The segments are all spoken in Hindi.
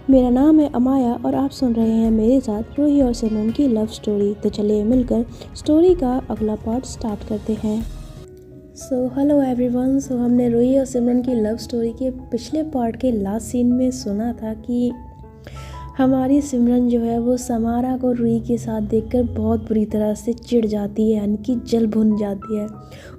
मेरा नाम है अमाया और आप सुन रहे हैं मेरे साथ रूही और सिमरन की लव स्टोरी। तो चलिए मिलकर स्टोरी का अगला पार्ट स्टार्ट करते हैं। So hello everyone. हमने रूही और सिमरन की लव स्टोरी के पिछले पार्ट के लास्ट सीन में सुना था कि हमारी सिमरन जो है वो समारा को रूही के साथ देखकर बहुत बुरी तरह से चिढ़ जाती है, यानी कि जल भुन जाती है।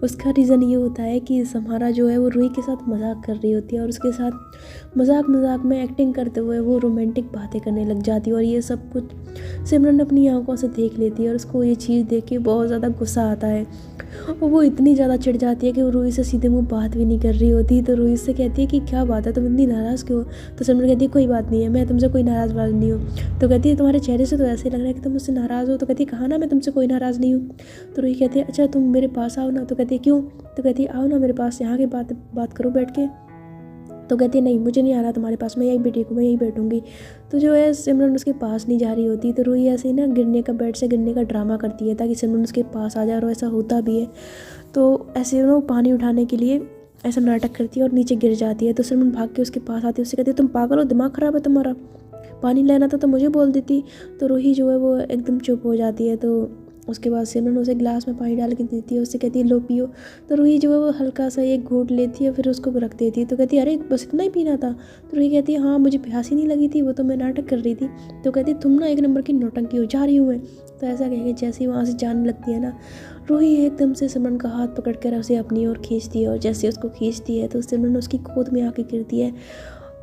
उसका रीज़न ये होता है कि समारा जो है वो रूही के साथ मजाक कर रही होती है और उसके साथ मजाक में एक्टिंग करते हुए वो रोमांटिक बातें करने लग जाती है और ये सब कुछ सिमरन अपनी आंखों से देख लेती है और उसको ये चीज़ देख के बहुत ज़्यादा गुस्सा आता है और वो इतनी ज़्यादा चिढ़ जाती है कि वो रूही से सीधे मुँह बात भी नहीं कर रही होती। तो रूही से कहती है कि क्या बात है, तुम इतनी नाराज़ क्यों? तो सिमरन कहती है कोई बात नहीं है, मैं तुमसे कोई नाराज़ नहीं हूँ। तो कहती है तुम्हारे चेहरे से तो ऐसे लग रहा है कि तुम मुझसे नाराज़ हो। तो कहती है कहा ना मैं तुमसे कोई नाराज़ नहीं हूँ। तो रूही कहती है अच्छा तुम मेरे पास आओ ना। तो कहती है क्यों? तो कहती है आओ ना मेरे पास, यहाँ की बात करो बैठ के। तो कहती है नहीं मुझे नहीं आ रहा तुम्हारे पास, मैं यहीं बैठी हूँ, मैं यहीं बैठूंगी। तो जो है सिमरन उसके पास नहीं जा रही होती। तो रूही ऐसे ही ना बेड से गिरने का ड्रामा करती है ताकि सिमरन उसके पास आ जाए और ऐसा होता भी है। तो ऐसे वो पानी उठाने के लिए ऐसा नाटक करती है और नीचे गिर जाती है। तो सिमरन भाग के उसके पास आती है, उससे कहती है तुम पागल हो, दिमाग ख़राब है तुम्हारा, पानी लेना था तो मुझे बोल देती। तो रूही जो है वो एकदम चुप हो जाती है। तो उसके बाद सिमरन उसे गिलास में पानी डाल के देती है, उससे कहती है लो पियो। तो रूही जो है वो हल्का सा एक घूंट लेती है फिर उसको रख देती है। तो कहती है अरे बस इतना ही पीना था। तो रूही कहती है हाँ मुझे प्यास ही नहीं लगी थी, वो तो मैं नाटक कर रही थी। तो कहती है तुम ना एक नंबर की नौटंकी हो, जा रही हूँ मैं। तो ऐसा कह के जैसे ही वहाँ से जाने लगती है ना, रूही एकदम से सिमरन का हाथ पकड़ कर उसे अपनी ओर खींचती है और जैसे उसको खींचती है तो सिमरन उसकी गोद में आके गिरती है।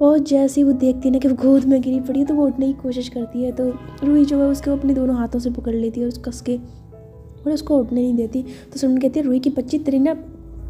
और जैसे ही वो देखती है ना कि वो गोद में गिरी पड़ी है तो वो उठने की कोशिश करती है। तो रूही जो है उसको अपने दोनों हाथों से पकड़ लेती है और कस के और उसको उठने नहीं देती। तो सिमरन कहती है रूही की बच्ची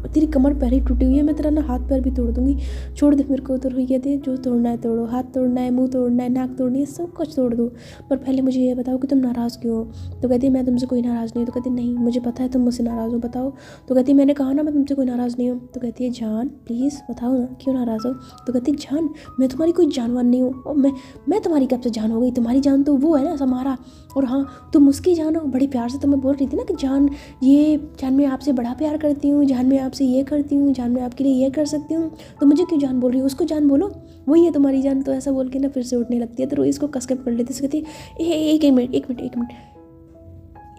तेरी कमर पैर ही टूटी हुई है, मैं तेरा ना हाथ पैर भी तोड़ दूंगी, छोड़ दे मेरे को। तो रूही कहती है जो तोड़ना है तोड़ो, हाथ तोड़ना है, मुंह तोड़ना है, नाक तोड़नी है, सब कुछ तोड़ दो, पर पहले मुझे ये बताओ कि तुम नाराज़ क्यों हो। तो कहती है मैं तुमसे कोई नाराज़ नहीं हूँ। तो कहती है नहीं मुझे पता है तुम मुझसे नाराज़ हो, बताओ। तो कहती है मैंने कहा ना मैं तुमसे कोई नाराज़ नहीं हूँ। तो कहती है जान प्लीज़ बताओ ना क्यों नाराज़ हो। तो कहती है जान मैं तुम्हारी कोई जानवर नहीं हूँ और मैं तुम्हारी कब से जान हो गई, तुम्हारी जान तो वो है ना समारा, और हाँ तुम उसकी जान हो। बड़ी प्यार से तो मैं बोल रही थी ना कि जान मैं आपसे बड़ा प्यार करती हूँ, जान मैं आपसे ये करती हूँ, जान मैं आपके लिए ये कर सकती हूँ, तो मुझे क्यों जान बोल रही हो, उसको जान बोलो, वही है तुम्हारी जान। तो ऐसा बोल के ना फिर से उठने लगती है। तो रोई इसको कस के पकड़ लेती है, कहती है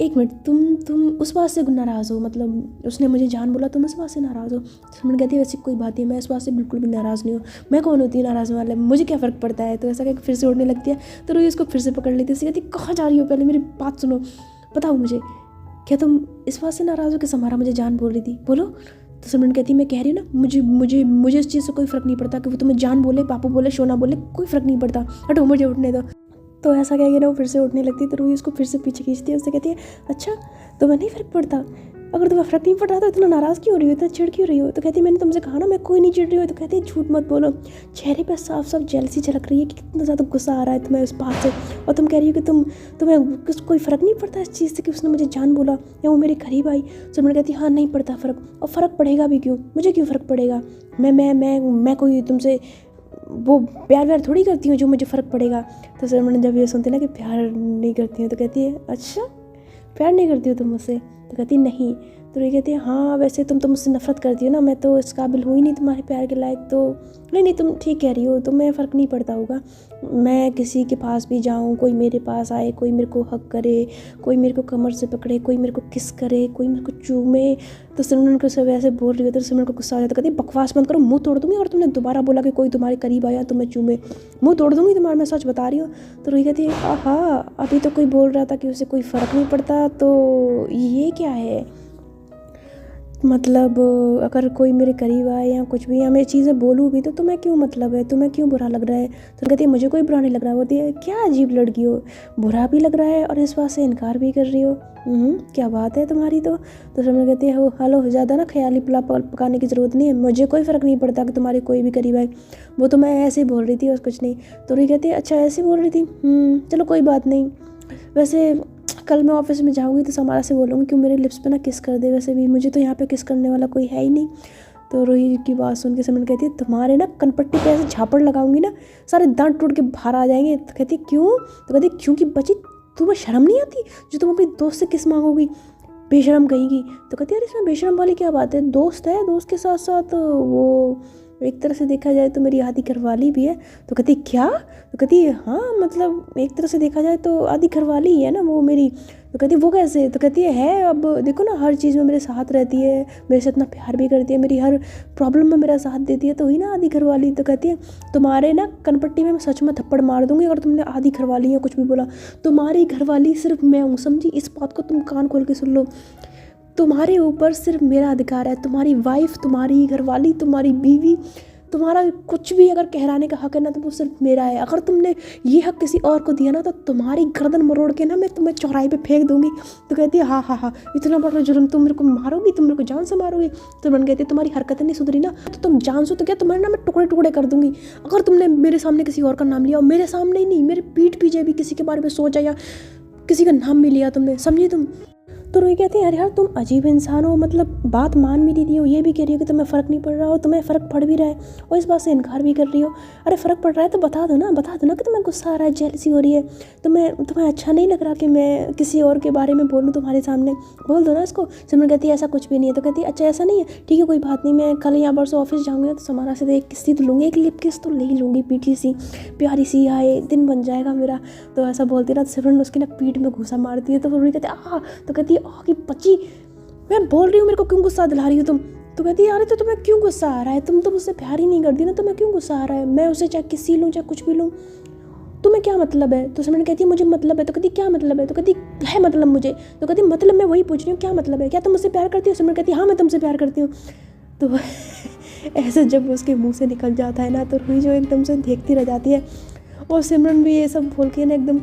एक मिनट तुम उस बात से नाराज़ हो, मतलब उसने मुझे जान बोला तुम इस बात से नाराज़ हो। सिमरन कहती है वैसे कोई बात नहीं, मैं इस बात से बिल्कुल भी नाराज़ नहीं हूँ, मैं कौन होती है नाराज़ वाले, मुझे क्या फ़र्क पड़ता है। तो ऐसा कहकर फिर से उड़ने लगती है। तो रोई उसको फिर से पकड़ लेती है, कहती है कहाँ जा रही हो, पहले मेरी बात सुनो, बताओ मुझे क्या तुम इस बात से नाराज़ हो कि समारा मुझे जान बोल रही थी, बोलो। तो सिमरन कहती है मैं कह रही हूँ ना मुझे इस चीज़ से कोई फ़र्क नहीं पड़ता कि वो तुम्हें जान बोले, पापू बोले, शोना बोले, कोई फ़र्क नहीं पड़ता, हटो मुझे उठने दो। तो ऐसा कह के ना वो फिर से उठने लगती है। तो रूही उसको फिर से पीछे खींचती है, उससे कहती है अच्छा तुम्हें नहीं फ़र्क पड़ता, अगर तुम्हें फ़र्क नहीं पड़ता तो इतना नाराज़ क्यों हो रही हो, इतना चिढ़ क्यों रही हो। तो कहती है मैंने तुमसे कहा ना मैं कोई नहीं चिढ़ रही हो। तो कहती है झूठ मत बोलो, चेहरे पर साफ साफ जेलसी झलक रही है कि कितना ज़्यादा गुस्सा आ रहा है तुम्हें उस बात से, और तुम कह रही हो कि तुम्हें कोई फ़र्क नहीं पड़ता इस चीज़ से कि उसने मुझे जान बोला या वो मेरे करीब आई। तो मैं कहती हाँ नहीं पड़ता फ़र्क, और फ़र्क पड़ेगा भी क्यों, मुझे क्यों फ़र्क पड़ेगा, मैं कोई तुमसे वो प्यार व्यार थोड़ी करती हूँ जो मुझे फ़र्क पड़ेगा। तो सिमरन जब ये सुनते ना कि प्यार नहीं करती हूँ तो कहती है अच्छा प्यार नहीं करती हो तुम मुझसे। तो कहती नहीं। तो ये कहती है हाँ वैसे तुम तो मुझसे नफ़रत करती हो ना, मैं तो इस काबिल हुई नहीं तुम्हारे प्यार के लायक। तो नहीं तुम ठीक कह रही हो, तुम्हें फ़र्क नहीं पड़ता होगा, मैं किसी के पास भी जाऊँ, कोई मेरे पास आए, कोई मेरे को हक करे, कोई मेरे को कमर से पकड़े, कोई मेरे को किस करे, कोई मेरे को चूमे। तो सिमरन को सब ऐसे बोल रही हो तो सिमरन को गुस्सा आ जाता, कहती बकवास बंद करो, मुंह तोड़ दूंगी, और तुमने दोबारा बोला कि कोई तुम्हारे करीब आया तो मैं चूमे, मुंह तोड़ दूंगी तुम्हारा, मैं सच बता रही हूँ। तो रोही कहती है हाँ अभी तो कोई बोल रहा था कि उसे कोई फ़र्क नहीं पड़ता, तो ये क्या है, मतलब अगर कोई मेरे करीब आए या कुछ भी या मैं चीज़ें बोलूँ भी तो तुम्हें क्यों मतलब है, तुम्हें क्यों बुरा लग रहा है। तो कहती है मुझे कोई बुरा नहीं लग रहा। होती है क्या अजीब लड़की हो, बुरा भी लग रहा है और इस बात से इनकार भी कर रही हो, क्या बात है तुम्हारी। तो समझ कहती है हेलो ज़्यादा ना ख्याली पुलाव पकाने की ज़रूरत नहीं है, मुझे कोई फ़र्क नहीं पड़ता कि तुम्हारे कोई भी करीब आए, वो तो मैं ऐसे ही बोल रही थी और कुछ नहीं। तो रही कहती है अच्छा ऐसे बोल रही थी, चलो कोई बात नहीं, वैसे कल मैं ऑफिस में जाऊँगी तो समारा से बोलूँगी कि मेरे लिप्स पे ना किस कर दे, वैसे भी मुझे तो यहाँ पे किस करने वाला कोई है ही नहीं। तो रोही की बात सुन के सिमरन कहती है तुम्हारे ना कनपट्टी पे ऐसे झापड़ लगाऊंगी ना सारे दांत टूट के बाहर आ जाएंगे। तो कहती क्यों। तो कहती क्योंकि बच्ची तुम्हें शर्म नहीं आती जो तुम अपनी दोस्त से किस मांगोगी, बेशरम कहेगी। तो कहती यार इसमें बेशरम वाली क्या बात है, दोस्त है, दोस्त के साथ साथ वो एक तरह से देखा जाए तो मेरी आधी घरवाली भी है। तो कहती क्या? तो कहती हाँ मतलब एक तरह से देखा जाए तो आधी घरवाली ही है ना वो मेरी। तो कहती वो कैसे? तो कहती है अब देखो ना हर चीज़ में मेरे साथ रहती है, मेरे से इतना प्यार भी करती है, मेरी हर प्रॉब्लम में मेरा साथ देती है, तो हुई ना आधी घरवाली। तो कहती है तुम्हारे ना कनपट्टी में मैं सच में थप्पड़ मार दूंगी अगर तुमने आधी घरवाली या कुछ भी बोला। तुम्हारी घरवाली सिर्फ मैं हूँ, समझी? इस बात को तुम कान खोल के सुन लो। तुम्हारे ऊपर सिर्फ मेरा अधिकार है, तुम्हारी वाइफ, तुम्हारी घरवाली, तुम्हारी बीवी, तुम्हारा कुछ भी अगर कहराने का हक है ना तो वो सिर्फ मेरा है। अगर तुमने ये हक किसी और को दिया ना तो तुम्हारी गर्दन मरोड़ के ना मैं तुम्हें चौराहे पे फेंक दूंगी। तो कहती है हाँ हाँ हाँ इतना बड़ा जुर्म, तुम मेरे को मारोगी, तुम मेरे को जान से मारोगी? तो मन कहती है तुम्हारी हरकतें नहीं सुधरी ना तो तुम जान सो तो क्या तुम्हारे ना मैं टुकड़े टुकड़े कर दूंगी। अगर तुमने मेरे सामने किसी और का नाम लिया और मेरे सामने ही नहीं मेरे पीठ पीछे भी किसी के बारे में सोचा या किसी का नाम भी लिया तुमने, समझी तुम? तो रोई कहती है अरे यार तुम अजीब इंसान हो, मतलब बात मान भी नहीं रही हो, ये भी कह रही हो कि तुम्हें फ़र्क नहीं पड़ रहा हो, तुम्हें फ़र्क पड़ भी रहा है और इस बात से इनकार भी कर रही हो। अरे फ़र्क पड़ रहा है तो बता दो ना, बता दो ना कि तुम्हें गुस्सा आ रहा है, जेलसी हो रही है, तुम्हें अच्छा नहीं लग रहा कि मैं किसी और के बारे में बोलूँ तुम्हारे सामने, बोल दो ना इसको। सिमरन कहती है ऐसा कुछ भी नहीं है। तो कहती है अच्छा ऐसा नहीं है, ठीक है कोई बात नहीं, मैं कल यहाँ परसों ऑफिस जाऊँगी तो समारा से एक किस्ती तो लूँगी, एक लिप किस तो ले ही लूँगी, पीठी सी प्यारी सी, आए दिन बन जाएगा मेरा। तो ऐसा बोलती ना तो सिमरन उसकी ना पीठ में घूसा मारती है। तो रोई कहती है तो कहती है कि बच्ची मैं बोल रही हूँ मेरे को क्यों गुस्सा दिला रही हो तुम? तो कहती है अरे तो तुम्हें क्यों गुस्सा आ रहा है, तुम तो मुझसे प्यार ही नहीं करती ना, तुम्हें क्यों गुस्सा आ रहा है? मैं उसे चाहे किसी लूँ चाहे कुछ भी लूँ, तुम्हें क्या मतलब है? तो सिमरन कहती है मुझे मतलब है। तो कहती क्या मतलब है? तो कहती है मतलब मुझे। तो कहती मतलब मैं वही पूछ रही हूँ क्या मतलब है, क्या तुम मुझसे प्यार करती हो? सिमरन कहती है हाँ मैं तुमसे प्यार करती हूँ। तो ऐसे जब उसके मुँह से निकल जाता है ना तो रूही जो एकदम से देखती रह जाती है और सिमरन भी ये सब बोल के ना एकदम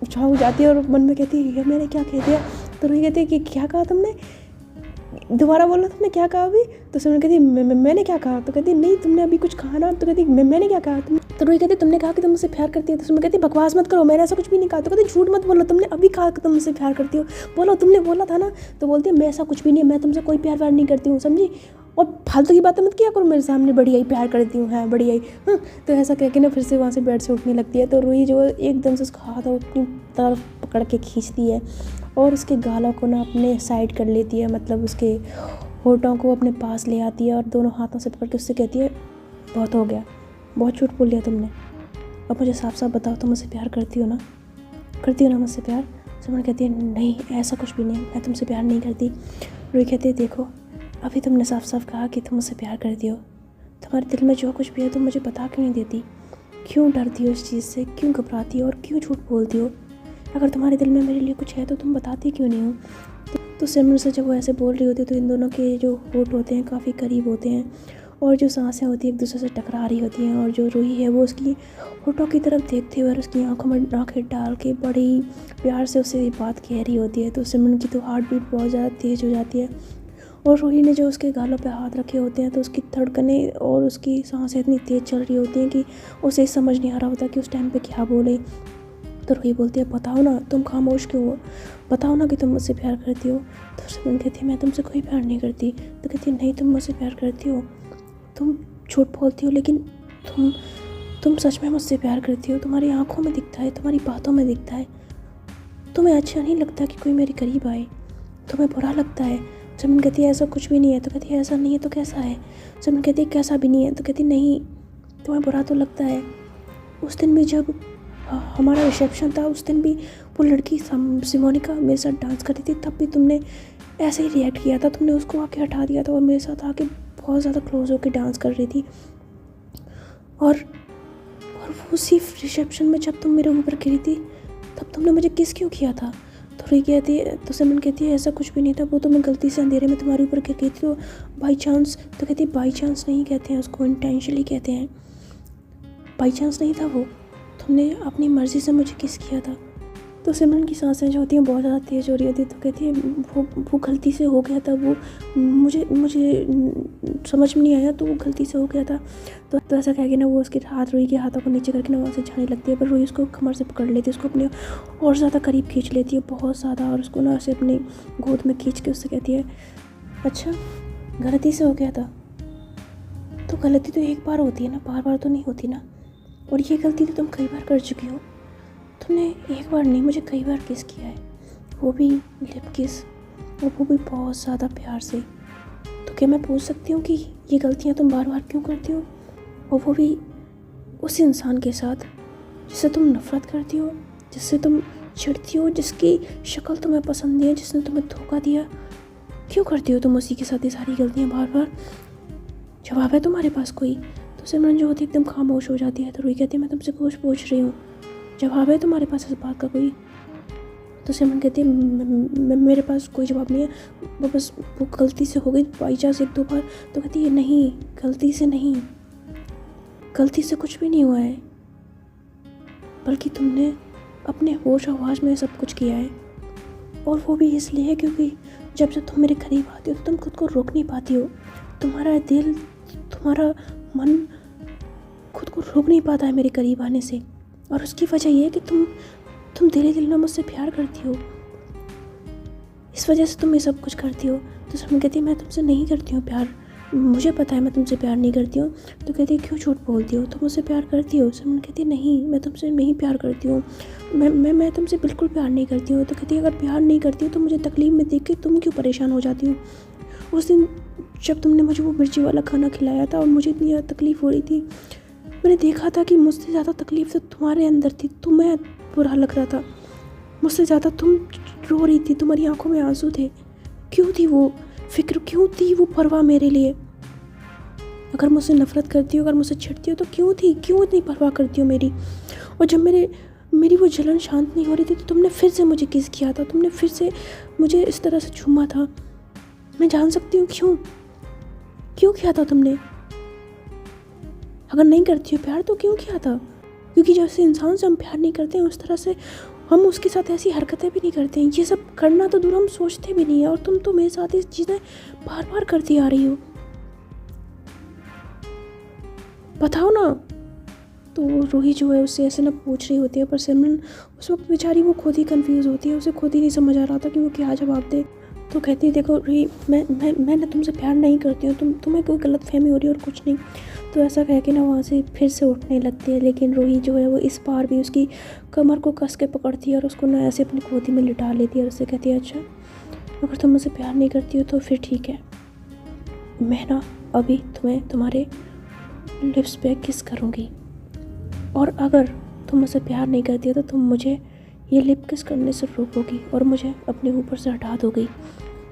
चौंक जाती है और मन में कहती है ये मैंने क्या कह दिया? तो रूही कहती है कि क्या कहा तुमने, दोबारा बोलो तुमने क्या कहा अभी? तो सिमरन कहती मैंने क्या कहा? तो कहती नहीं तुमने अभी कुछ कहा ना। तो कहती मैंने क्या कहा? तो रूही कहती तुमने कहा कि तुम मुझसे प्यार करती हो। तो सिमरन कहती बकवास मत करो, मैंने ऐसा कुछ भी नहीं कहा। तो कहती झूठ मत बोलो, तुमने अभी कहा कि तुम मुझसे प्यार करती हो, बोलो तुमने बोला था ना। तो बोलती है मैं ऐसा कुछ भी नहीं, मैं तुमसे कोई प्यार नहीं करती हूँ, समझी? और फालतू की बातें मत किया करो मेरे सामने, बढ़िया ही प्यार करती हूँ, हाँ बढ़िया ही। तो ऐसा कह के ना फिर से वहाँ से बेड से उठने लगती है। तो रूही जो एकदम से उसका हाथ अपनी तरफ पकड़ के खींचती है और उसके गालों को ना अपने साइड कर लेती है, मतलब उसके होठों को अपने पास ले आती है और दोनों हाथों से पकड़ के उससे कहती है बहुत हो गया, बहुत झूठ बोल लिया तुमने, अब मुझे साफ साफ बताओ तुम मुझसे प्यार करती हो ना? करती हो ना मुझसे प्यार? सिमरन कहती है नहीं ऐसा कुछ भी नहीं, मैं तुमसे प्यार नहीं करती। रूही कहती है देखो अभी तुमने साफ साफ कहा कि तुम मुझसे प्यार करती हो, तुम्हारे दिल में जो कुछ भी है तुम मुझे बता क्यों नहीं देती? क्यों डरती हो इस चीज़ से, क्यों घबराती हो और क्यों झूठ बोलती हो? अगर तुम्हारे दिल में मेरे लिए कुछ है तो तुम बताती क्यों नहीं हो? तो सिमरन से जब वो ऐसे बोल रही होती है तो इन दोनों के जो होठ होते हैं काफ़ी करीब होते हैं और जो सांसें होती हैं एक दूसरे से टकरा रही होती हैं और जो रूही है वो उसकी होठों की तरफ देखते हुए और उसकी आंखों में आंखें डाल के बड़ी प्यार से उससे बात कह रही होती है। तो सिमरन की तो हार्ट बीट बहुत ज़्यादा तेज़ हो जाती है और रूही ने जो उसके गालों पे हाथ रखे होते हैं तो उसकी धड़कनें और उसकी सांसें इतनी तेज़ चल रही होती हैं कि उसे समझ नहीं आ रहा होता कि उस टाइम पे क्या बोले। तो रूही बोलती है बताओ ना तुम खामोश क्यों हो, बताओ ना कि तुम मुझसे प्यार करती हो। तो सिमरन कहती है मैं तुमसे कोई प्यार नहीं करती। तो कहती है नहीं तुम मुझसे प्यार करती हो, तुम झूठ बोलती हो लेकिन तुम सच में मुझसे प्यार करती हो, तुम्हारी आंखों में दिखता है, तुम्हारी बातों में दिखता है। तुम्हें अच्छा नहीं लगता कि कोई मेरे करीब आए, तुम्हें बुरा लगता है। सिमरन कहती है ऐसा कुछ भी नहीं है। तो कहती है ऐसा नहीं है तो कैसा है? सिमरन कहती है कैसा भी नहीं है। तो कहती नहीं तुम्हें बुरा तो लगता है। उस दिन भी जब हमारा रिसेप्शन था उस दिन भी वो लड़की सिमोनिका मेरे साथ डांस कर रही थी, तब भी तुमने ऐसे ही रिएक्ट किया था, तुमने उसको आके हटा दिया था और मेरे साथ आके बहुत ज़्यादा क्लोज होकर डांस कर रही थी। और वो सिर्फ रिसेप्शन में जब तुम मेरे ऊपर गिरी थी तब तुमने मुझे किस क्यों किया था? तो रूही कहती है तो सिमरन कहती है ऐसा कुछ भी नहीं था, वो तो मैं गलती से अंधेरे में तुम्हारे ऊपर गिर गई थी तो बाई चांस। तो कहती है बाई चांस नहीं कहते हैं उसको, इंटेंशनली कहते हैं। बाई चांस नहीं था वो, तुमने अपनी मर्ज़ी से मुझे किस किया था। तो सिमरन की सांसें जो होती हैं बहुत ज़्यादा तेज़ हो रही होती है। तो कहती है वो गलती से हो गया था, वो मुझे समझ में नहीं आया तो वो गलती से हो गया था। तो ऐसा कह के ना वो उसके हाथ रूही के हाथों को नीचे करके ना वहाँ से जाने लगती है, पर रूही उसको कमर से पकड़ लेती है, उसको अपने और ज़्यादा करीब खींच लेती है बहुत ज़्यादा और उसको ना उसे अपनी गोद में खींच के उससे कहती है अच्छा गलती से हो गया था तो गलती तो एक बार होती है ना, बार बार तो नहीं होती ना, और ये गलती तो तुम कई बार कर चुकी हो। तुमने एक बार नहीं मुझे कई बार किस किया है, वो भी लिप किस, और वो भी बहुत ज़्यादा प्यार से। तो क्या मैं पूछ सकती हूँ कि ये गलतियाँ तुम बार बार क्यों करती हो? और वो भी उस इंसान के साथ जिससे तुम नफ़रत करती हो, जिससे तुम चिढ़ती हो, जिसकी शक्ल तुम्हें पसंद नहीं है, जिसने तुम्हें धोखा दिया। क्यों करती हो तुम उसी के साथ ये सारी गलतियाँ बार बार? जवाब है तुम्हारे पास कोई? तो सिमरन जो होती है एकदम खामोश हो जाती है। तो रूही कहती है मैं तुमसे कुछ पूछ रही हूँ, जवाब है तुम्हारे पास इस बात का कोई? तो सिमरन कहती है मेरे पास कोई जवाब नहीं है, वो बस वो गलती से हो गई बाई चांस 1-2 बार। तो कहती है नहीं, गलती से नहीं, गलती से कुछ भी नहीं हुआ है, बल्कि तुमने अपने होश आवाज़ में सब कुछ किया है। और वो भी इसलिए क्योंकि जब तुम मेरे करीब आती हो तो तुम खुद को रोक नहीं पाती हो। तुम्हारा दिल, तुम्हारा मन खुद को रोक नहीं पाता है मेरे करीब आने से। और उसकी वजह ये है कि तुम धीरे धीरे ना मुझसे प्यार करती हो, इस वजह से तुम ये सब कुछ करती हो। तो सिमरन कहती है मैं तुमसे नहीं करती हूँ प्यार, मुझे पता है मैं तुमसे प्यार नहीं करती हूँ। तो कहती है क्यों झूठ बोलती हो, तुम मुझसे प्यार करती हो? सिमरन कहती है नहीं, मैं तुमसे नहीं प्यार करती हूँ, मैं तुमसे बिल्कुल प्यार नहीं करती हूँ। तो कहती है अगर प्यार नहीं करती हो तो मुझे तकलीफ में देख के तुम क्यों परेशान हो जाती हो? उस दिन जब तुमने मुझे वो मिर्ची वाला खाना खिलाया था और मुझे इतनी ज़्यादा तकलीफ़ हो रही थी, मैंने देखा था कि मुझसे ज़्यादा तकलीफ़ तो तुम्हारे अंदर थी, तुम्हें बुरा लग रहा था, मुझसे ज़्यादा तुम रो रही थी, तुम्हारी आंखों में आंसू थे। क्यों थी वो फिक्र, क्यों थी वो परवाह मेरे लिए? अगर मुझसे नफ़रत करती हो, अगर मुझसे छिड़ती हो तो क्यों थी, क्यों इतनी परवाह करती हो मेरी? और जब मेरी वो जलन शांत नहीं हो रही थी तो तुमने फिर से मुझे किस किया था, तुमने फिर से मुझे इस तरह से चूमा था। मैं जान सकती हूँ क्यों किया था तुमने? अगर नहीं करती हो प्यार तो क्यों किया था? क्योंकि जैसे इंसान से हम प्यार नहीं करते हैं उस तरह से हम उसके साथ ऐसी हरकतें भी नहीं करते हैं। ये सब करना तो दूर, हम सोचते भी नहीं है। और तुम तो मेरे साथ ये चीज़ें बार बार करती आ रही हो, बताओ ना। तो रूही जो है उससे ऐसे ना पूछ रही होती है, पर सिमरन उस वक्त बेचारी वो खुद ही कंफ्यूज होती है, उसे खुद ही नहीं समझ आ रहा था कि वो क्या जवाब दे। तो कहती है देखो रूही, मैं ना तुमसे प्यार नहीं करती हूँ, तुम्हें कोई गलतफहमी हो रही है और कुछ नहीं। तो ऐसा कह के ना वहाँ से फिर से उठने लगती है, लेकिन रूही जो है वो इस बार भी उसकी कमर को कस के पकड़ती है और उसको ना ऐसे अपनी गोदी में लिटा लेती है और उससे कहती है अच्छा अगर तुम मुझसे प्यार नहीं करती हो तो फिर ठीक है, मैं ना अभी तुम्हें तुम्हारे लिप्स पे किस करूँगी, और अगर तुम मुझसे प्यार नहीं करती हो तो तुम मुझे ये लिप किस करने से रोकोगी और मुझे अपने ऊपर से हटा दोगी,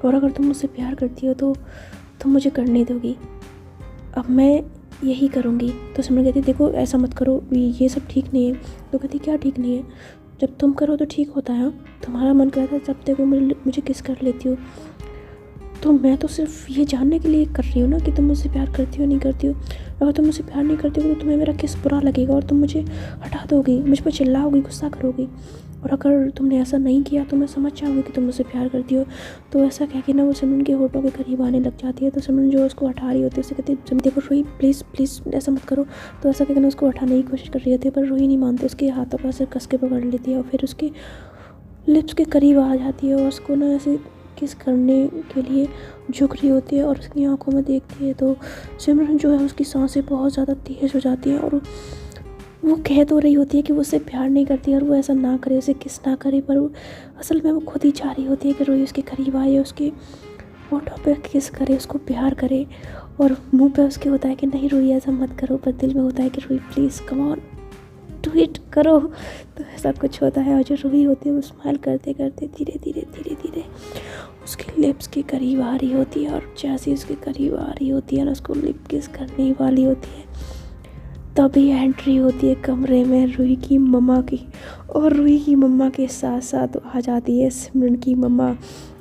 और अगर तुम मुझसे प्यार करती हो तो तुम मुझे करने दोगी। अब मैं यही करूँगी। तो सिमरन कहती देखो ऐसा मत करो, ये सब ठीक नहीं है। तो कहती क्या ठीक नहीं है? जब तुम करो तो ठीक होता है, तुम्हारा मन करता है जब तक वो मुझे किस कर लेती हो। तो मैं तो सिर्फ ये जानने के लिए कर रही हूँ ना कि तुम मुझसे प्यार करती हो नहीं करती हो। अगर तुम मुझसे प्यार नहीं करती हो तो तुम्हें मेरा किस बुरा लगेगा और तुम मुझे हटा दोगी, मुझ पर चिल्लाओगी, गुस्सा करोगी। और अगर तुमने ऐसा नहीं किया तो मैं समझ जाऊँगी कि तुम मुझसे प्यार करती हो। तो ऐसा कह के ना वो सिमरन के होठों के करीब आने लग जाती है। तो सिमरन जो उसको हटा रही होती है उससे कहती है देखो रोही प्लीज़ ऐसा मत करो। तो ऐसा कहकर ना उसको हटाने की कोशिश कर रही होती है, पर रोही नहीं मानती, उसके हाथों का सिर कस के पकड़ लेती है और फिर उसके लिप्स के करीब आ जाती है और उसको ना ऐसे किस करने के लिए झुक रही होती है और उसकी आंखों में देखती है। तो सिमरन जो है उसकी सांसें बहुत ज़्यादा तेज़ हो जाती हैं और वो कह तो रही होती है कि वो उससे प्यार नहीं करती और वो ऐसा ना करे, उसे किस ना करे, पर वो असल में वो खुद ही चाह रही होती है कि रोही उसके करीब आए, उसके होठों पे किस करे, उसको प्यार करे। और मुंह पे उसके होता है कि नहीं रोही ऐसा मत करो, पर दिल में होता है कि रोही please come on do it करो। तो ऐसा कुछ होता है और जो रोही होती है वो स्माइल करते करते धीरे धीरे उसके लिप्स के करीब आ रही होती है और जैसे उसके करीब आ रही होती है ना उसको लिप किस करने वाली होती है, तभी एंट्री होती है कमरे में रूही की मम्मा की। और रूही की मम्मा के साथ साथ आ जाती है सिमरन की मम्मा।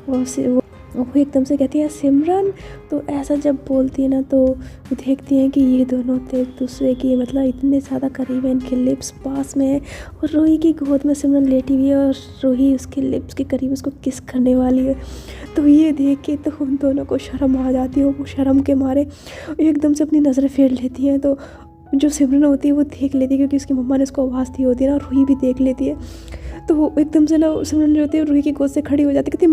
वो एकदम से कहती है सिमरन। तो ऐसा जब बोलती है ना तो देखती हैं कि ये दोनों तो एक दूसरे की मतलब इतने ज़्यादा करीब है, इनके लिप्स पास में है और रूही की गोद में सिमरन लेटी हुई है और रूही उसके लिप्स के करीब उसको किस करने वाली है। तो ये देख के तो उन दोनों को शर्म आ जाती है, वो शर्म के मारे एकदम से अपनी नज़रें फेर लेती हैं। तो जो सिमरन होती है वो देख लेती है क्योंकि उसकी मम्मा ने उसको आवाज़ दी होती है ना, और रूही भी देख लेती है। तो वो एकदम से ना सिमरन जो होती है रूही की गोद से खड़ी हो जाती है, कहती है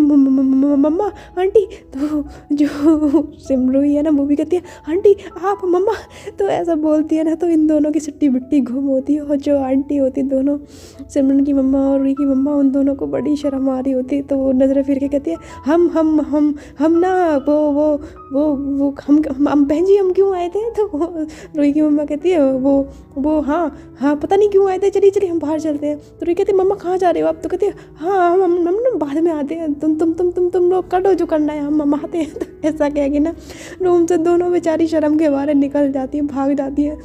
मम्मा आंटी। तो जो रूही है ना वो भी कहती है आंटी आप मम्मा। तो ऐसा बोलती है ना तो इन दोनों की सिट्टी बिट्टी घूम होती है। और जो आंटी होती दोनों, सिमरन की मम्मा और रूही की मम्मा, उन दोनों को बड़ी शर्म आ रही होती। तो वो नज़रें फिर के कहती है हम ना वो हम बहन जी हम क्यों आए थे। तो रूही की मम्मा कहती है वो हाँ पता नहीं क्यों आए थे, चलिए हम बाहर चलते हैं। तो रूही कहती है मम्मा कहाँ जा रहे हो आप। तो कहती है हाँ हम ना बाद में आते हैं, तुम लोग करो जो करना है, हम आते हैं। तो ऐसा कह के ना रूम से दोनों बेचारी शर्म के मारे निकल जाती है, भाग जाती है।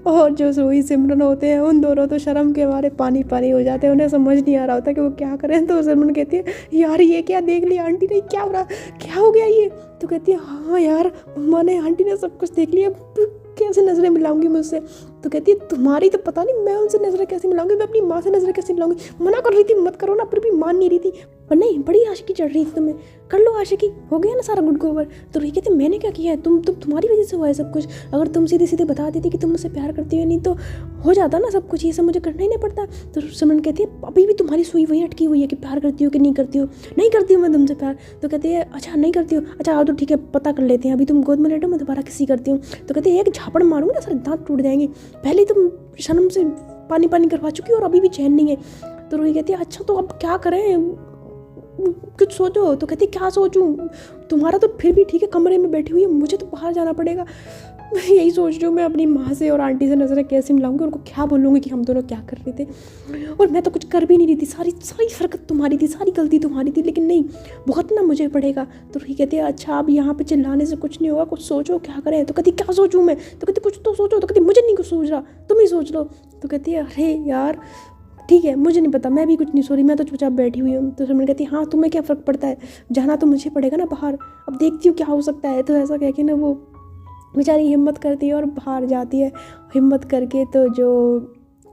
और जो रूही सिमरन होते हैं उन दोनों तो शर्म के मारे पानी हो जाते हैं, उन्हें समझ नहीं आ रहा होता कि वो क्या करें। तो सिमरन कहती है यार ये क्या देख लिया आंटी ने, क्या हो रहा, क्या हो गया ये। तो कहती है हाँ यार मम्मा ने, आंटी ने सब कुछ देख लिया, कैसे नज़रें मिलाऊंगी मुझसे। तो कहती है तुम्हारी तो पता नहीं, मैं उनसे नज़रें कैसे मिलाऊंगी, मैं अपनी माँ से नज़रें कैसे मिलाऊंगी, मना कर रही थी मत करो ना, फिर भी मान नहीं रही थी। पर नहीं, बड़ी आशिकी चढ़ रही थी तुम्हें, कर लो आशिकी, हो गया ना सारा गुड गोबर। तो रही कहती मैंने क्या किया है, तुम्हारी वजह से हुआ है सब कुछ। अगर तुम सीधे सीधे बता देती कि तुम मुझसे प्यार करती हो, नहीं तो हो जाता ना सब कुछ, ये सब मुझे करना ही नहीं पड़ता। तो सिमरन कहती है अभी भी तुम्हारी सुई वही अटकी हुई है कि प्यार करती हो कि नहीं करती हो। नहीं करती हूँ मैं तुमसे प्यार। तो कहती है अच्छा नहीं करती हो, अच्छा आओ तो ठीक है पता कर लेते हैं, अभी तुम गोद में लेटो मैं दोबारा किसी करती हूँ। तो कहती है एक झापड़ मारूंगी ना सारे दांत टूट जाएंगे, पहले ही तुम शर्म से पानी करवा चुकी हो और अभी भी चैन नहीं है। तो रूही कहती है अच्छा तो अब क्या करें, कुछ सोचो। तो कहती क्या सोचूं, तुम्हारा तो फिर भी ठीक है कमरे में बैठी हुई है, मुझे तो बाहर जाना पड़ेगा। यही सोच रही हूँ मैं अपनी माँ से और आंटी से नज़रें कैसे मिलाऊंगी, उनको क्या बोलूँगी कि हम दोनों क्या कर रहे थे। और मैं तो कुछ कर भी नहीं रही थी, सारी हरकत तुम्हारी थी, सारी गलती तुम्हारी थी, लेकिन नहीं भुगतना मुझे पड़ेगा। तो रूही कहती है अच्छा अब यहाँ पे चिल्लाने से कुछ नहीं होगा, कुछ सोचो क्या करें। तो कहती क्या सोचूँ मैं। तो कहती कुछ तो सोचो। तो कहती मुझे नहीं कुछ सोच रहा, तुम ही सोच लो। तो कहती है अरे यार ठीक है मुझे नहीं पता, मैं भी कुछ नहीं सो रही, मैं तो चुपचाप बैठी हुई हूँ। तो सिमरन कहती है हाँ तुम्हें क्या फ़र्क पड़ता है, जाना तो मुझे पड़ेगा ना बाहर, अब देखती हूँ क्या हो सकता है। तो ऐसा कह के ना वो बेचारी हिम्मत करती है और बाहर जाती है। हिम्मत करके तो जो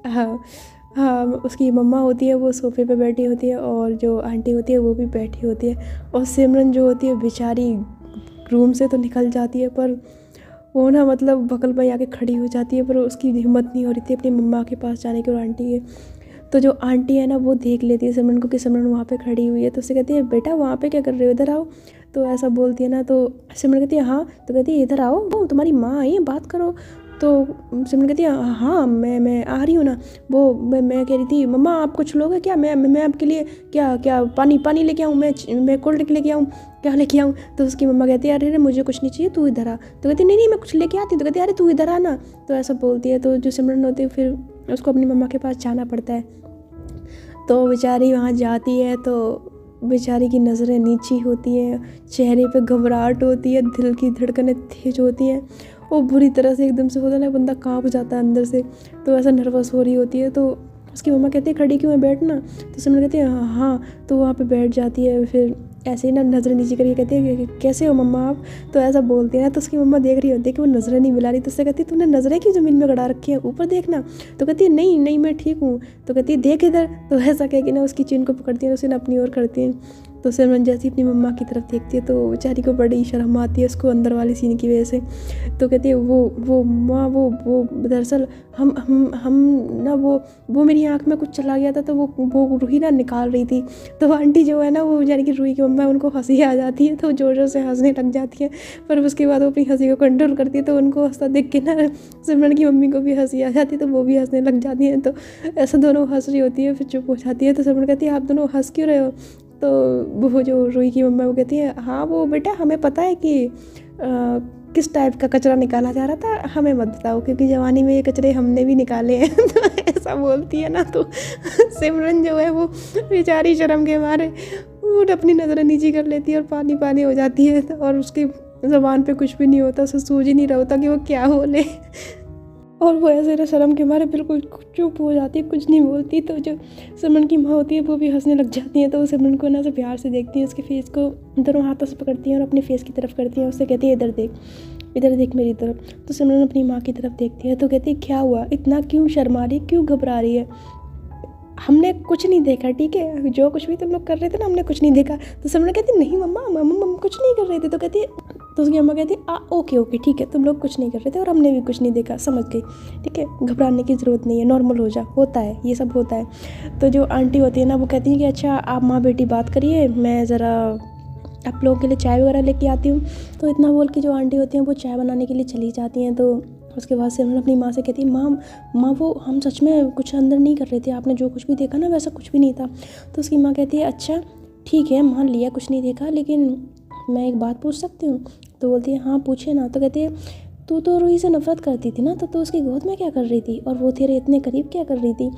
हाँ उसकी मम्मा होती है वो सोफ़े पे बैठी होती है और जो आंटी होती है वो भी बैठी होती है। और सिमरन जो होती है बेचारी रूम से तो निकल जाती है, पर वो ना मतलब बगल में आके खड़ी हो जाती है, पर उसकी हिम्मत नहीं हो रही थी अपनी मम्मा के पास जाने की और आंटी के। तो जो आंटी है ना वो देख लेती है सिमरन को कि सिमरन वहाँ पे खड़ी हुई है। तो उससे कहती है बेटा वहाँ पे क्या कर रहे हो, इधर आओ। तो ऐसा बोलती है ना तो सिमरन कहती है हाँ। तो कहती है इधर आओ, वो तुम्हारी माँ आई है बात करो। तो सिमरन कहती है हाँ मैं आ रही हूँ ना। वो मैं कह रही थी मम्मा आप कुछ लोगे क्या, मैं आपके लिए क्या पानी लेके आऊँ, मैं कोल्ड ड्रिंक लेके आऊँ, क्या लेके आऊँ। तो उसकी मम्मा कहती है अरे मुझे कुछ नहीं चाहिए, तू इधर आ। तो कहती नहीं मैं कुछ लेके आती। तो कहती अरे तू इधर आ ना। तो ऐसा बोलती है। तो जो सिमरन होती है फिर उसको अपनी मम्मा के पास जाना पड़ता है। तो बेचारी वहाँ जाती है तो बेचारी की नज़रें नीची होती हैं, चेहरे पे घबराहट होती है, दिल की धड़कनें तेज होती हैं और बुरी तरह से एकदम से होता है ना बंदा काँप जाता है अंदर से। तो ऐसा नर्वस हो रही होती है। तो उसकी मम्मा कहती है खड़ी क्यों है बैठना। तो सिमरन कहती है हाँ। तो वहाँ पे बैठ जाती है। फिर ऐसे ही ना नज़रें नीचे करके कहती है कि कैसे हो मम्मा आप। तो ऐसा बोलती है ना तो उसकी मम्मा देख रही होती है कि वो नज़रें नहीं मिला रही। तो उससे कहती है तूने नज़रें क्यों ज़मीन में गड़ा रखी है, ऊपर देखना। तो कहती है नहीं मैं ठीक हूँ। तो कहती है देख इधर। तो ऐसा कह के ना उसकी चीन को पकड़ती है, उसे ना अपनी ओर करती है। तो सिमरन जैसी अपनी मम्मा की तरफ देखती है तो बेचारी को बड़ी शर्म आती है उसको अंदर वाली सीन की वजह से। तो कहती है वो माँ वो दरअसल हम ना वो मेरी आँख में कुछ चला गया था, तो वो रूही ना निकाल रही थी। तो आंटी जो है ना वो बेचारी की रूही की मम्मा है, उनको हंसी आ जाती है तो जोर जोर से हंसने लग जाती है। पर उसके बाद वो अपनी हंसी को कंट्रोल करती है। तो उनको हंसता देख के ना सिमरन की मम्मी को भी हंसी आ जाती है, तो वो भी हंसने लग जाती है। तो ऐसा दोनों हंस रही होती है, फिर चुप हो जाती है। तो सिमरन कहती है आप दोनों हंस क्यों रहे हो। तो वो जो रूही की मम्मा वो कहती है हाँ वो बेटा हमें पता है कि किस टाइप का कचरा निकाला जा रहा था, हमें मत बताओ क्योंकि जवानी में ये कचरे हमने भी निकाले हैं। तो ऐसा बोलती है ना तो सिमरन जो है वो बेचारी शर्म के मारे वो अपनी नज़रें नीची कर लेती है और पानी हो जाती है। और उसकी ज़बान पे कुछ भी नहीं होता, उसे सूझ ही नहीं रहा होता कि वो क्या बोले। और वो ऐसे ना शर्म के मारे बिल्कुल चुप हो जाती है, कुछ नहीं बोलती। तो जो सिमरन की माँ होती है वो भी हंसने लग जाती है। तो वो सिमरन को ना से प्यार से देखती है, उसके फेस को दोनों हाथों से पकड़ती हैं और अपने फेस की तरफ करती हैं। उससे कहती है इधर देख मेरी तरफ। तो सिमरन अपनी माँ की तरफ देखती है तो कहती है क्या हुआ, इतना क्यों शर्मा रही है, क्यों घबरा रही है, हमने कुछ नहीं देखा, ठीक है जो कुछ भी तुम लोग कर रहे थे ना हमने कुछ नहीं देखा। तो सिमरन कहती नहीं मम्मा कुछ नहीं कर रहे थे। तो कहती है तो उसकी अम्मा कहती ओके ओके ठीक है, तुम लोग कुछ नहीं कर रहे थे और हमने भी कुछ नहीं देखा, समझ गई, ठीक है, घबराने की ज़रूरत नहीं है, नॉर्मल हो जा, होता है, ये सब होता है। तो जो आंटी होती है ना, वो कहती है कि अच्छा आप माँ बेटी बात करिए, मैं ज़रा आप लोगों के लिए चाय वगैरह लेके आती हूँ। तो इतना बोल के जो आंटी होती हैं वो चाय बनाने के लिए चली जाती हैं। तो उसके बाद सिमरन अपनी माँ से कहती है, माँ वो हम सच में कुछ अंदर नहीं कर रहे थे, आपने जो कुछ भी देखा ना वैसा कुछ भी नहीं था। तो उसकी माँ कहती है अच्छा ठीक है, मान लिया कुछ नहीं देखा, लेकिन मैं एक बात पूछ सकती हूँ? तो बोलती है हाँ पूछे ना। तो कहती है तू तो रूही से नफरत करती थी ना, तो तू उसकी गोद में क्या कर रही थी, और वो तेरे इतने करीब क्या कर रही थी?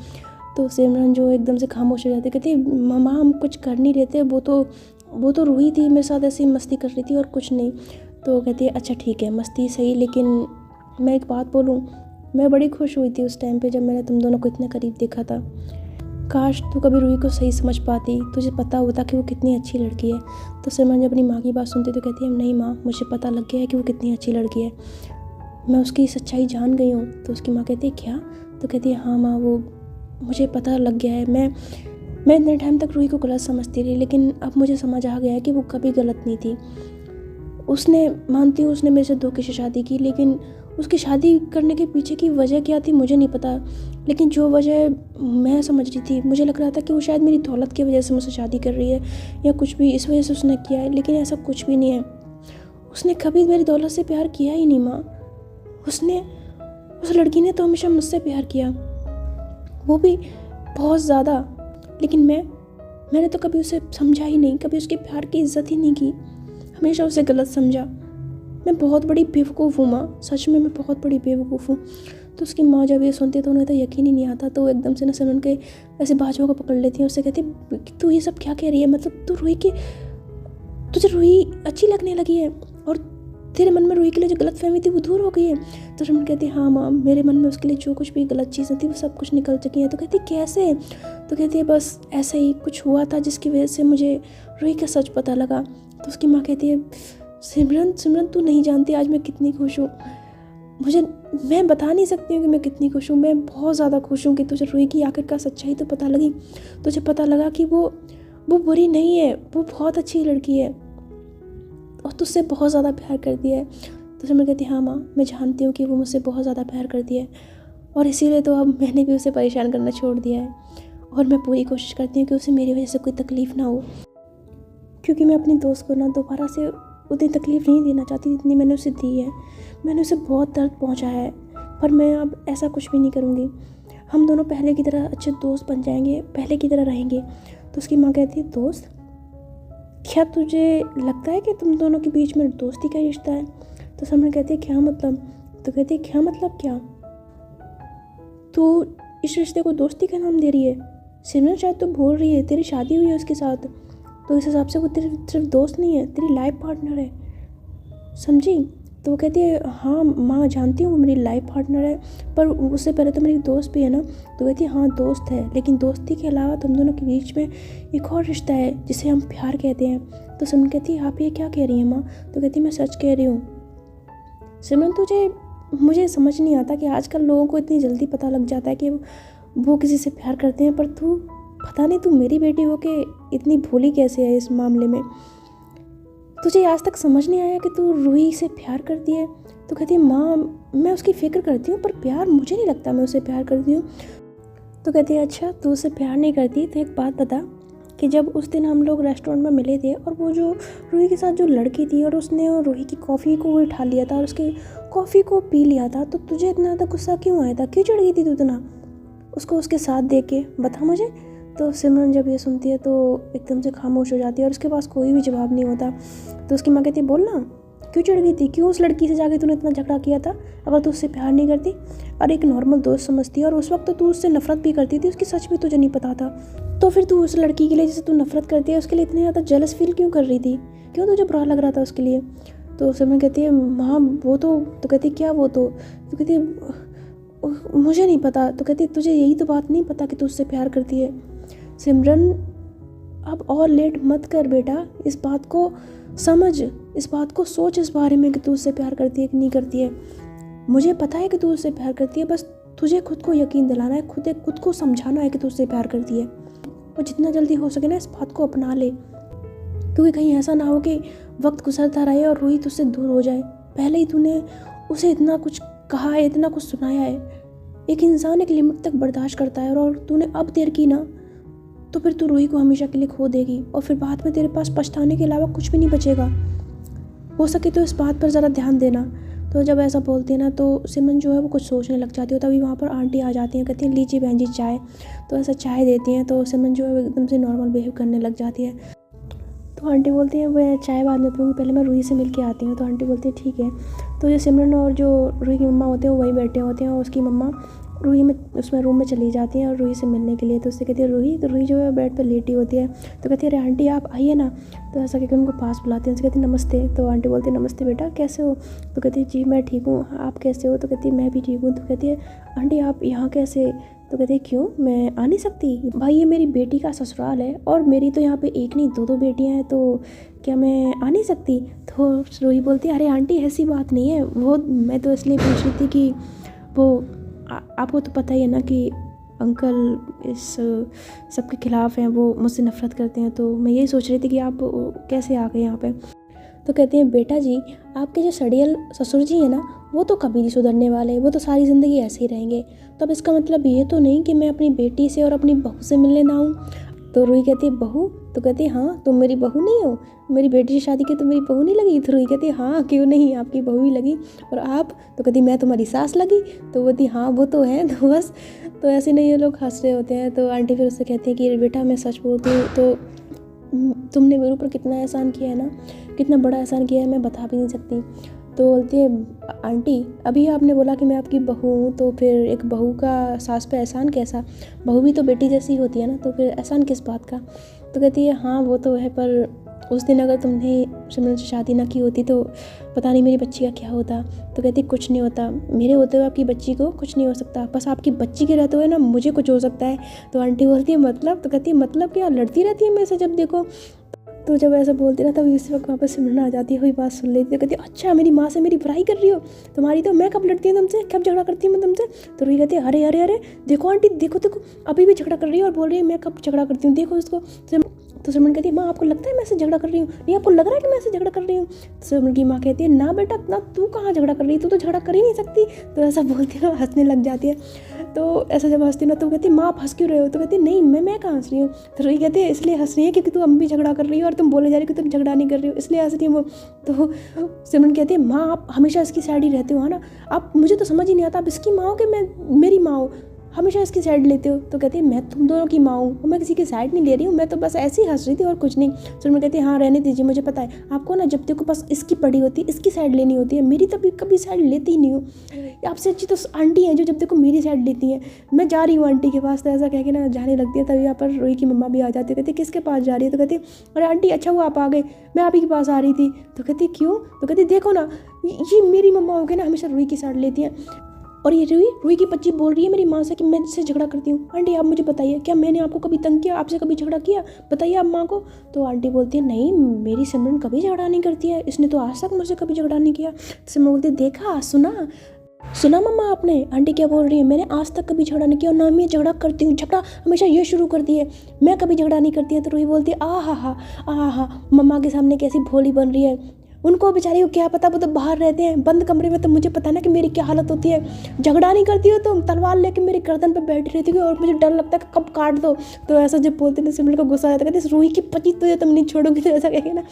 तो सिमरन जो एकदम से खामोश हो जाती, कहती है मामा हम कुछ कर नहीं रहे थे, वो तो रूही थी मेरे साथ, ऐसी मस्ती कर रही थी और कुछ नहीं। तो कहती है अच्छा ठीक है मस्ती सही, लेकिन मैं एक बात बोलूँ, मैं बड़ी खुश हुई थी उस टाइम पे जब मैंने तुम दोनों को इतने करीब देखा था। काश तू कभी रूही को सही समझ पाती, तुझे पता होता कि वो कितनी अच्छी लड़की है। तो सिमरन जब अपनी माँ की बात सुनती तो कहती है नहीं माँ, मुझे पता लग गया है कि वो कितनी अच्छी लड़की है, मैं उसकी सच्चाई जान गई हूँ। तो उसकी माँ कहती है क्या? तो कहती है हाँ माँ, वो मुझे पता लग गया है। मैं इतने टाइम तक रूही को गलत समझती रही, लेकिन अब मुझे समझ आ गया है कि वो कभी गलत नहीं थी। उसने मानती हूँ उसने मेरे से धोखे से शादी की, लेकिन उसकी शादी करने के पीछे की वजह क्या थी मुझे नहीं पता, लेकिन जो वजह मैं समझ रही थी, मुझे लग रहा था कि वो शायद मेरी दौलत की वजह से मुझसे शादी कर रही है या कुछ भी इस वजह से उसने किया है, लेकिन ऐसा कुछ भी नहीं है। उसने कभी मेरी दौलत से प्यार किया ही नहीं माँ। उस लड़की ने तो हमेशा मुझसे प्यार किया, वो भी बहुत ज़्यादा, लेकिन मैंने तो कभी उसे समझा ही नहीं, कभी उसके प्यार की इज्जत ही नहीं की, हमेशा उसे गलत समझा। मैं बहुत बड़ी बेवकूफ़ हूँ माँ, सच में मैं बहुत बड़ी बेवकूफ़ हूँ। तो उसकी माँ जब ये सुनती है तो उन्हें तो यकीन ही नहीं आता। तो एकदम से ना सिमरन के ऐसे बाजुओं को पकड़ लेती है, उससे कहती है तू ये सब क्या कह रही है, मतलब तुझे रूही अच्छी लगने लगी है और तेरे मन में रूही के लिए जो गलत फहमी थी वो दूर हो गई है? तो सिमरन कहती है हाँ माँ, मेरे मन में उसके लिए जो कुछ भी गलत चीज़ें थी वो सब कुछ निकल चुकी हैं। तो कहती है कैसे? तो कहती है बस ऐसे ही कुछ हुआ था जिसकी वजह से मुझे रूही का सच पता लगा। तो उसकी माँ कहती है सिमरन तू नहीं जानती आज मैं कितनी खुश हूँ, मैं बता नहीं सकती हूँ कि मैं कितनी खुश हूँ। मैं बहुत ज़्यादा खुश हूँ कि तुझे रूही की आखिर का सच्चाई तो पता लगी, तुझे पता लगा कि वो बुरी नहीं है, वो बहुत अच्छी लड़की है और तुझसे बहुत ज़्यादा प्यार करती है। तो सिमरन कहती है हाँ माँ, मैं जानती हूँ कि वो मुझसे बहुत ज़्यादा प्यार करती है और इसीलिए तो अब मैंने भी उसे परेशान करना छोड़ दिया है और मैं पूरी कोशिश करती हूँ कि उसे मेरी वजह से कोई तकलीफ़ ना हो, क्योंकि मैं अपनी दोस्त को ना दोबारा से उतनी तकलीफ़ नहीं देना चाहती जितनी मैंने उसे दी है। मैंने उसे बहुत दर्द पहुंचाया है, पर मैं अब ऐसा कुछ भी नहीं करूंगी। हम दोनों पहले की तरह अच्छे दोस्त बन जाएंगे, पहले की तरह रहेंगे। तो उसकी माँ कहती है दोस्त? क्या तुझे लगता है कि तुम दोनों के बीच में दोस्ती का रिश्ता है? तो सिमरन कहती है क्या मतलब? तो कहती है क्या मतलब क्या? तू इस रिश्ते को दोस्ती का नाम दे रही है? सिमरन शायद तो भूल रही है, तेरी शादी हुई है उसके साथ, तो इस हिसाब से वो तेरी सिर्फ दोस्त नहीं है, तेरी लाइफ पार्टनर है, समझी? तो वो कहती है हाँ माँ जानती हूँ वो मेरी लाइफ पार्टनर है, पर उससे पहले तो मेरी दोस्त भी है ना। तो कहती है हाँ दोस्त है, लेकिन दोस्ती के अलावा तुम दोनों के बीच में एक और रिश्ता है जिसे हम प्यार कहते हैं। तो सिमरन कहती है आप ये क्या कह रही हैं माँ? तो कहती है मैं सच कह रही हूँ। सिमरन मुझे समझ नहीं आता कि आजकल लोगों को इतनी जल्दी पता लग जाता है कि वो किसी से प्यार करते हैं, पर पता नहीं तू मेरी बेटी हो के इतनी भोली कैसे है इस मामले में? तुझे आज तक समझ नहीं आया कि तू रूही से प्यार करती है? तो कहती है माँ मैं उसकी फ़िक्र करती हूँ, पर प्यार मुझे नहीं लगता मैं उसे प्यार करती हूँ। तो कहती है अच्छा तू उसे प्यार नहीं करती तो एक बात बता कि जब उस दिन हम लोग रेस्टोरेंट में मिले थे और वो जो रूही के साथ जो लड़की थी और उसने रूही की कॉफ़ी को उठा लिया था और उसकी कॉफ़ी को पी लिया था, तो तुझे इतना ज़्यादा गुस्सा क्यों आया था? क्यों चढ़ गई थी तू इतना उसको उसके साथ देख के, बता मुझे। तो सिमरन जब ये सुनती है तो एकदम से खामोश हो जाती है और उसके पास कोई भी जवाब नहीं होता। तो उसकी माँ कहती है बोल ना क्यों चढ़ गई थी, क्यों उस लड़की से जाके तूने इतना झगड़ा किया था? अगर तू उससे प्यार नहीं करती और एक नॉर्मल दोस्त समझती और उस वक्त तो तू उससे नफरत भी करती थी, उसकी सच भी तुझे नहीं पता था, तो फिर तू उस लड़की के लिए जिसे तू नफरत करती है उसके लिए इतनी ज़्यादा जेलस फील क्यों कर रही थी? क्यों तुझे बुरा लग रहा था उसके लिए? तो सिमरन कहती है माँ वो तो कहती क्या वो तो कहती है मुझे नहीं पता। तो कहती तुझे यही तो बात नहीं पता कि तू उससे प्यार करती है? सिमरन अब और लेट मत कर बेटा, इस बात को समझ, इस बात को सोच इस बारे में कि तू उससे प्यार करती है कि नहीं करती है। मुझे पता है कि तू उससे प्यार करती है, बस तुझे खुद को यकीन दिलाना है, खुद को समझाना है कि तू उससे प्यार करती है और जितना जल्दी हो सके ना इस बात को अपना ले। क्योंकि कहीं ऐसा ना हो कि वक्त गुजरता रहे और रूही तुझसे दूर हो जाए। पहले ही तूने उसे इतना कुछ कहा है, इतना कुछ सुनाया है। एक इंसान एक लिमिट तक बर्दाश्त करता है और तूने अब देर की ना तो फिर तू रूही को हमेशा के लिए खो देगी और फिर बाद में तेरे पास पछताने के अलावा कुछ भी नहीं बचेगा। हो सके तो इस बात पर ज़रा ध्यान देना। तो जब ऐसा बोलती है ना तो सिमरन जो है वो कुछ सोचने लग जाती है। तभी वहाँ पर आंटी आ जाती हैं, कहती हैं लीजिए बहन जी चाय। तो ऐसा चाय देती हैं तो सिमरन जो है वो एकदम से नॉर्मल बिहेव करने लग जाती है। तो आंटी बोलती हैं मैं चाय बाद में पीऊँगी, पहले मैं रूही से मिल के आती हूँ। तो आंटी बोलती है ठीक है। तो जो सिमरन और जो रूही की मम्मा होते हैं वो वहीं बैठे होते हैं और उसकी मम्मा रूही में उसमें रूम में चली जाती हैं और रूही से मिलने के लिए। तो उससे कहती है रूही, तो रूही जो है बेड पर लेटी होती है। तो कहती है अरे आंटी आप आइए ना। तो ऐसा कहकर उनको पास बुलाती हैं। उससे कहती है नमस्ते। तो आंटी बोलती है नमस्ते बेटा, कैसे हो? तो कहती है जी मैं ठीक हूँ, आप कैसे हो? तो कहती है मैं भी ठीक हूँ। तो कहती है आंटी आप यहाँ कैसे? तो कहती है क्यों, मैं आ नहीं सकती? भाई ये मेरी बेटी का ससुराल है और मेरी तो यहाँ पे एक नहीं दो बेटियाँ हैं, तो क्या मैं आ नहीं सकती? तो रूही बोलती है अरे आंटी ऐसी बात नहीं है, वो मैं तो इसलिए पूछ रही थी कि वो आपको तो पता ही है ना कि अंकल इस सब के ख़िलाफ़ हैं, वो मुझसे नफ़रत करते हैं। तो मैं यही सोच रही थी कि आप कैसे आ गए यहाँ पे। तो कहते हैं बेटा जी आपके जो सड़ियल ससुर जी हैं ना वो तो कभी नहीं सुधरने वाले, वो तो सारी ज़िंदगी ऐसे ही रहेंगे। तो अब इसका मतलब ये तो नहीं कि मैं अपनी बेटी से और अपनी बहू से मिलने ना आऊँ। तो रूही कहती है बहू? तो कहती है हाँ तुम मेरी बहू नहीं हो, मेरी बेटी से शादी की तो मेरी बहू नहीं लगी? तो रूही कहती है हाँ क्यों नहीं, आपकी बहू ही लगी। और आप? तो कहती मैं तुम्हारी सास लगी? तो बोलती हाँ वो तो है। तो बस तो ऐसे नहीं ये लोग हंस रहे होते हैं। तो आंटी फिर उससे कहती है कि बेटा मैं सच बोलती हूँ, तो तुमने मेरे ऊपर कितना एहसान किया है ना, कितना बड़ा एहसान किया है मैं बता भी नहीं सकती। तो बोलती है आंटी अभी आपने बोला कि मैं आपकी बहू हूँ, तो फिर एक बहू का सास पे एहसान कैसा? बहू भी तो बेटी जैसी होती है ना, तो फिर एहसान किस बात का? तो कहती है हाँ वो तो है, पर उस दिन अगर तुमने सिमरन से शादी ना की होती तो पता नहीं मेरी बच्ची का क्या होता। तो कहती कुछ नहीं होता, मेरे होते हुए आपकी बच्ची को कुछ नहीं हो सकता, बस आपकी बच्ची के रहते हुए ना मुझे कुछ हो सकता है। तो आंटी बोलती है मतलब? तो कहती है मतलब क्या, लड़ती रहती है मेरे से जब देखो। तो जब ऐसा बोलती ना तभी उसी वक्त वापस सिमरन आ जाती है, वही बात सुन लेती है। कहती है अच्छा मेरी माँ से मेरी बुराई कर रही हो तुम्हारी, तो मैं कब लड़ती हूँ तुमसे, कब झगड़ा करती हूँ मैं तुमसे? तो रूही कहती है अरे अरे अरे देखो आंटी देखो देखो अभी भी झगड़ा कर रही है और बोल रही है मैं कब झगड़ा करती हूँ, देखो इसको। तो सिमरन कहती है माँ आपको लगता है मैं ऐसे झगड़ा कर रही हूँ, नहीं आपको लग रहा है कि मैं ऐसे झगड़ा कर रही हूँ? तो सिमरन की माँ कहती है ना बेटा ना, तू कहाँ झगड़ा कर रही है, तू तो झगड़ा कर ही नहीं सकती। तो ऐसा बोलती है ना हंसने लग जाती है। तो ऐसा जब हंसती ना तो कहती है माँ आप हंस क्यों रहे हो? तो कहती है नहीं मैं कहाँ हंस रही हूँ। तो रूही कहती है इसलिए हंस रही है क्योंकि तू हम भी झगड़ा कर रही हो और तुम बोले जा रही हो कि तुम झगड़ा नहीं कर रही हो, इसलिए हंस रही हूँ। तो सिमरन कहती है माँ आप हमेशा इसकी साइड ही रहते हो है ना, आप मुझे तो समझ ही नहीं आता आप इसकी माँ हो कि मैं मेरी माँ हो, हमेशा इसकी साइड लेते हो। तो कहती है मैं तुम दोनों की माँ हूँ, मैं किसी की साइड नहीं ले रही हूँ, मैं तो बस ऐसे ही हंस रही थी और कुछ नहीं। सिमरन कहती है हाँ रहने दीजिए, मुझे पता है आपको ना जब देखो बस इसकी पड़ी होती है, इसकी साइड लेनी होती है, मेरी तभी कभी साइड लेती ही नहीं हूँ। आपसे अच्छी तो आंटी हैं जो जब देखो मेरी साइड लेती हैं, मैं जा रही हूँ आंटी के पास। तो ऐसा कह के ना जाने लगती है। तभी यहाँ पर रूही की मम्मा भी आ जाती है, कहती किसके पास जा रही है? तो कहती अरे आंटी अच्छा हुआ आप आ गए, मैं आप ही के पास आ रही थी। तो कहती क्यों? तो कहती देखो ना ये मेरी मम्मा हो गई ना, हमेशा रूही की साइड लेती हैं और ये रूही की बच्ची बोल रही है मेरी माँ से कि मैं इससे झगड़ा करती हूँ। आंटी आप मुझे बताइए क्या मैंने आपको कभी तंग किया, आपसे कभी झगड़ा किया? बताइए आप माँ को। तो आंटी बोलती है नहीं मेरी सिमरन कभी झगड़ा नहीं करती है, इसने तो आज तक मुझसे कभी झगड़ा नहीं किया। तो सिमरन बोलती है देखा सुना मम्मा आपने आंटी क्या बोल रही है, मैंने आज तक कभी झगड़ा नहीं किया और ना मैं झगड़ा करती हूँ, झगड़ा हमेशा ये शुरू करती है, मैं कभी झगड़ा नहीं करती है। तो रूही बोलती है आ हा मम्मा के सामने कैसी भोली बन रही है, उनको बेचारी को क्या पता, वो तो बाहर रहते हैं बंद कमरे में, तो मुझे पता ना कि मेरी क्या हालत होती है। झगड़ा नहीं करती हो तुम, तलवार लेके मेरी गर्दन पे बैठी रहती हो और मुझे डर लगता है कि कब काट दो। तो ऐसा जब बोलते ना सिमरन को गुस्सा आता है, कहते रूही की पति तुझे तुम नहीं छोड़ोगी। तो ऐसा कहेंगे ना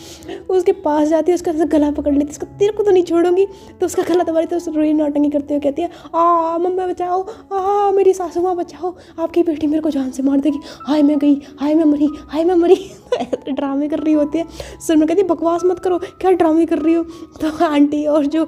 उसके पास जाती है, उसका ऐसा गला पकड़ लेती है, उसका तेरे को तो नहीं छोड़ूंगी। तो उसका गला दबाई तो रूही नौटंकी करते हुए कहती है आ मम्मा बचाओ, मेरी सासू माँ बचाओ, आपकी बेटी मेरे को जान से मार देगी, हाय मैं गई, हाय मैं मरी, हाय मैं मरी। तो ऐसे ड्रामे कर रही होती है। सिमरन कहती है बकवास मत करो, क्या ड्रामे कर रही हो? तो आंटी और जो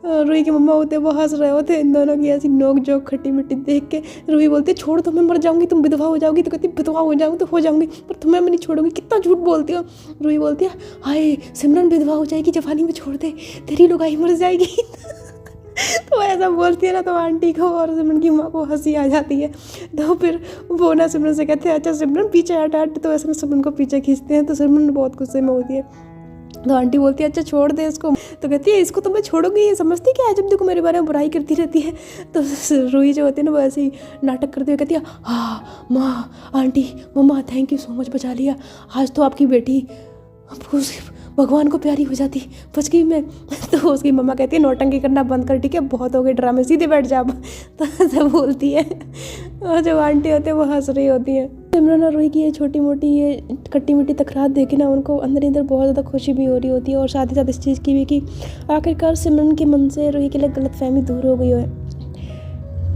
रूही के मम्मा होते हैं वो हंस रहे होते हैं इन दोनों की ऐसी नोक जोक खट्टी मिट्टी देख के। रूही बोलती है छोड़ दो मैं मर जाऊंगी, तुम विधवा हो जाओगी। तो कहती विधवा हो जाऊंगी तो हो जाऊंगी पर तुम्हें मैं नहीं छोड़ूंगी, कितना झूठ बोलती हो। रूही बोलती है हाय सिमरन विधवा हो जाएगी, जवानी में छोड़ दे, तेरी लुगाई मर जाएगी। तो ऐसा बोलती है ना तो आंटी को और सिमरन की माँ को हंसी आ जाती है। तो फिर वो ना सिमरन से कहते हैं अच्छा सिमरन पीछे हट। तो ऐसा सिमरन को पीछे खींचते हैं तो सिमरन बहुत गुस्से में होती है। तो आंटी बोलती है अच्छा छोड़ दे इसको। तो कहती है इसको तो मैं छोड़ूंगी, ये समझती क्या है जब देखो मेरे बारे में बुराई करती रहती है। तो रूही जो होती है ना वो ऐसे ही नाटक करते हुए कहती है हाँ माँ आंटी मम्मा थैंक यू सो मच, बचा लिया, आज तो आपकी बेटी भगवान को प्यारी हो जाती, बच गई मैं। तो उसकी मम्मा कहती है नौटंकी करना बंद कर, ठीक है, बहुत हो गए ड्रामे, सीधे बैठ जा अब। तो ऐसा बोलती है और जो आंटी होते हैं वो हंस रही होती है। सिमरन और रूही की ये छोटी मोटी ये खट्टी मीठी तकरार देखे ना उनको अंदर अंदर बहुत ज़्यादा खुशी भी हो रही होती है, और साथ ही साथ इस चीज़ की भी कि आखिरकार सिमरन के मन से रूही के लिए गलतफहमी दूर हो गई है।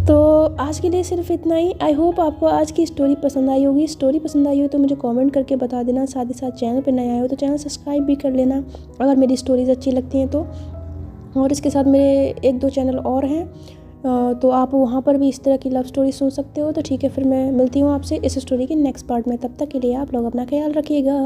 तो आज के लिए सिर्फ इतना ही। आई होप आपको आज की स्टोरी पसंद आई होगी। स्टोरी पसंद आई हो तो मुझे कमेंट करके बता देना। साथ ही साथ चैनल पर नए आए हो तो चैनल सब्सक्राइब भी कर लेना अगर मेरी स्टोरीज़ अच्छी लगती हैं तो। और इसके साथ मेरे 1-2 चैनल और हैं, तो आप वहाँ पर भी इस तरह की लव स्टोरी सुन सकते हो। तो ठीक है, फिर मैं मिलती हूँ आपसे इस स्टोरी के नेक्स्ट पार्ट में। तब तक के लिए आप लोग अपना ख्याल रखिएगा।